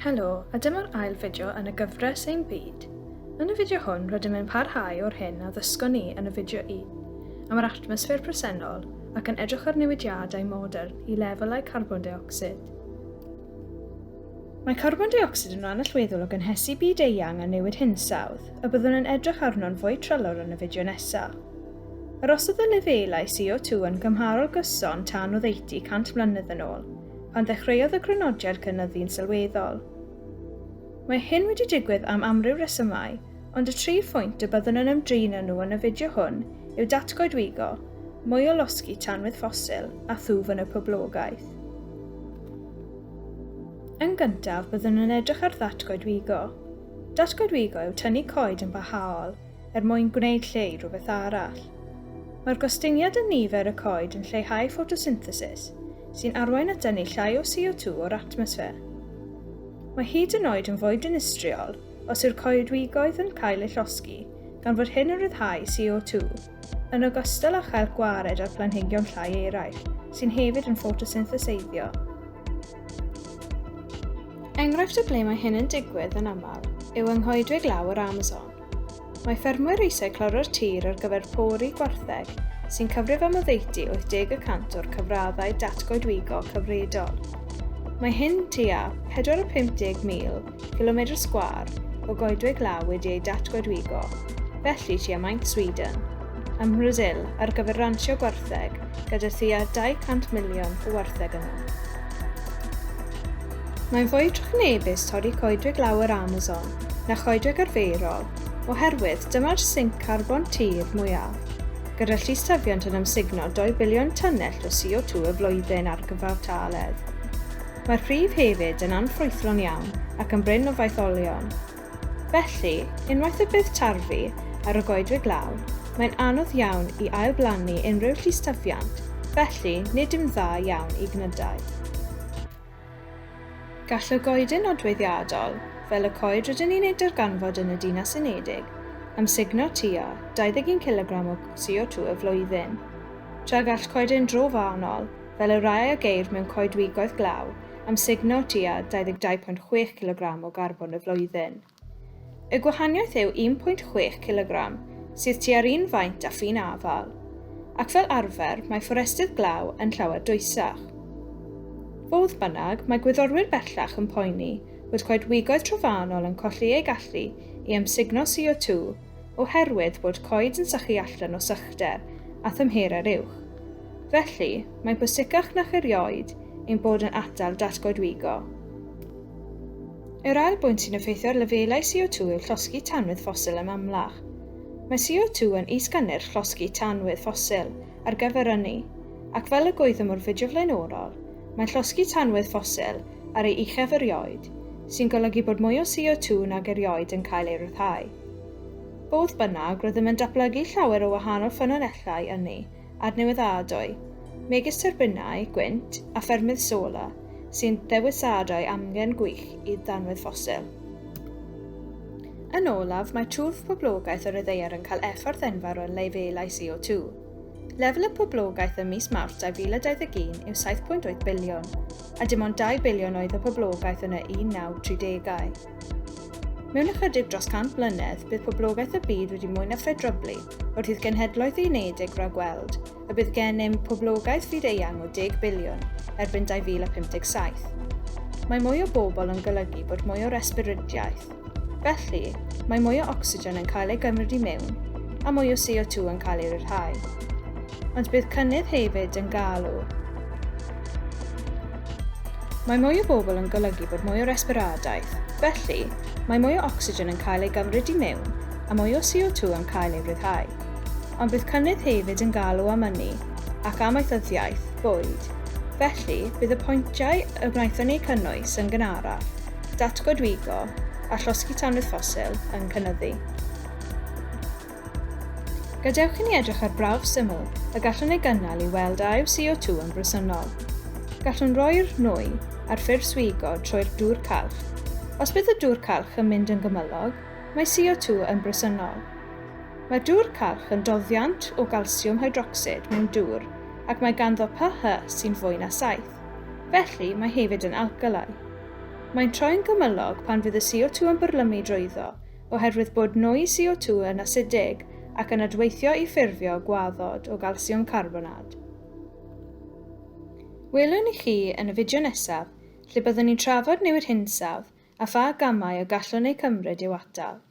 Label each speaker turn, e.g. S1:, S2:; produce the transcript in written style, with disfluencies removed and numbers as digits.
S1: Helo, a dyma'r ail fideo yn y gyfres Ein Byd. Yn y fideo hwn, rydym yn parhau o'r hyn a ddysgon ni yn y fideo 1 am yr atmosffer presennol ac yn edrych ar newidiadau modern i lefelau carbon deuocsid. Mae carbon deuocsid yn rhan allweddol o gynhesu byd eang a newid hinsawdd, a byddwn yn edrych arno'n fwy trylwr yn y fideo nesaf. Arhosodd y lefelau CO2 yn gymharol gyson tan o 100 mlynedd yn ôl, pan ddechreuodd y grynodiad cynyddu'n sylweddol. Mae hyn wedi digwydd am amryw resymau, ond y tri phwynt y byddwn yn ymdrin nhw yn y fideo hwn yw datgoedwigo, mwy o losgi tanwydd ffosil a thwf yn y poblogaeth. Yn gyntaf, byddwn yn edrych ar ddatgoedwigo. Datgoedwigo yw tynnu coed yn bahaol mwyn gwneud lle i rhywbeth arall. Mae'r gostyngiad yn nifer y coed yn lleihau ffotosynthesis, sy'n arwain at dynnu llai o CO2 o'r atmosffer. Mae hyd yn oed yn fwy dinistriol os yw'r coedwigoedd yn cael eu llosgi gan fod hyn yn ryddhau CO2, yn ogystal â chael gwared ar planhigion llai eraill, sy'n hefyd yn ffotosyntheseiddio. Enghraifft o ble mae hyn yn digwydd yn aml yw yng nghoedwig-law yr Amazon. Mae ffermwyr eisiau cloro'r tir ar gyfer pori gwartheg sy'n cyfrif am oddeutu 80% o'r cyfraddau datgoedwigo cyfredol. Mae hyn tua 450,000 km² o goedwig-law wedi ei datgoedwigo, felly tua maint Sweden, ym Mrasil ar gyfer ransio gwartheg gyda tua 200 miliwn o wartheg yno. Mae'n fwy trychnebus torri coedwig-law yr Amazon na choedwig arferol, oherwydd dyma'r sinc carbon tir mwyaf, gyda llystyfiant yn ymsugno 2 biliwn tynnell o CO2 y flwyddyn ar gyfartaledd. Mae'r prif hefyd yn anffrwythlon iawn ac yn brin o faetholion. Felly, unwaith y bydd tarfu ar y goedwig-law, mae'n anodd iawn i ailblannu unrhyw llystyfiant, felly nid yw'n dda iawn i gnydau. Gall y goedyn nodweddiadol, fel y coed rydyn ni'n ei darganfod yn y Dinas Unedig, ymsugno tua 21 kg o CO2 y flwyddyn, tra gall coedyn drofanol, fel y rai a geir mewn coedwigoedd glaw, ymsugno tua 22.6 kg o garbon y flwyddyn. Y gwahaniaeth yw 1.6 kg, sydd tua'r un faint â ffin afal, ac fel arfer mae fforestydd glaw yn llawer dwysach. Fodd bynnag, mae gwyddorwyr bellach yn poeni bod coedwigoedd trofanol yn colli ei gallu i ymsugno CO2 oherwydd bod coed yn sychu allan o sychder a thymherau'r uwch. Felly, mae'n bwysicach na erioed ein bod yn atal datgoedwigo. Yr ail bwynt sy'n effeithio ar lefelau CO2 yw llosgi tanwydd ffosil ym amlach. Mae CO2 yn isgynnyrch llosgi tanwydd ffosil ar gyfer ynni, ac fel y gwyddom o'r fideo flaenorol, mae llosgi tanwydd ffosil ar ei uchaf erioed, sy'n golygu bod mwy o CO2 nag erioed yn cael ei ryddhau. Fodd bynnag, roeddym yn datblygu llawer o wahanol ffynonellau ynni, adnewyddadwy, megis turbinau, gwynt a ffermydd solar, sy'n dewisadau amgen gwych i ddanwydd ffosil. Yn olaf, mae twf poblogaeth yr ddaear yn cael effaith enfawr o lefelau CO2. Lefel y poblogaeth ym mis Mawrth 2021 yw 7.8 biliwn, a dim ond 2 biliwn oedd y poblogaeth yn y 1930au. Mewn ychydig dros 100 mlynedd, bydd poblogaeth y byd wedi mwy na phedryblu wrth i'r genhedloedd unedig ragweld, y bydd gennym poblogaeth fyd-eang o 10 biliwn erbyn 2057. Mae mwy o bobl yn golygu bod mwy o resbirediaeth. Felly, mae mwy o ocsigen yn cael ei gymryd i mewn, a mwy o CO2 yn cael ei ryddhau. Ond bydd cynnydd hefyd yn galw. Mae mwy o bobl yn golygu bod mwy o resbiradaeth, felly mae mwy o ocsigen yn cael ei gymryd i mewn a mwy o CO2 yn cael ei ryddhau. Ond bydd cynnydd hefyd yn galw am ynni ac amaethyddiaeth, bwyd. Felly, bydd y pwyntiau y wnaethon ni cynnwys yn gynharach, datgoedwigo a llosgi tanwydd ffosil yn cynyddu. Gadewch i ni edrych ar brawf syml y gallwn ei gynnal i weld a yw CO2 yn bresennol. Gallwn roi'r nwy ar ffurf swigo trwy'r dŵr calch. Os bydd y dŵr calch yn mynd yn gymylog, mae CO2 yn bresennol. Mae dŵr calch yn doddiant o galsiwm hydrocsid mewn dŵr ac mae ganddo pH sy'n fwy na 7, felly mae hefyd yn alcalau. Mae'n troi'n gymylog pan fydd y CO2 yn byrlymu drwyddo, oherwydd bod nwy CO2 yn asidig ac yn adweithio i ffurfio gwaddod o galsiwm carbonad. Welwn i chi yn y fideo nesaf lle byddwn ni'n trafod newid hinsawdd a pha gamau y gallwn eu cymryd i'w atal.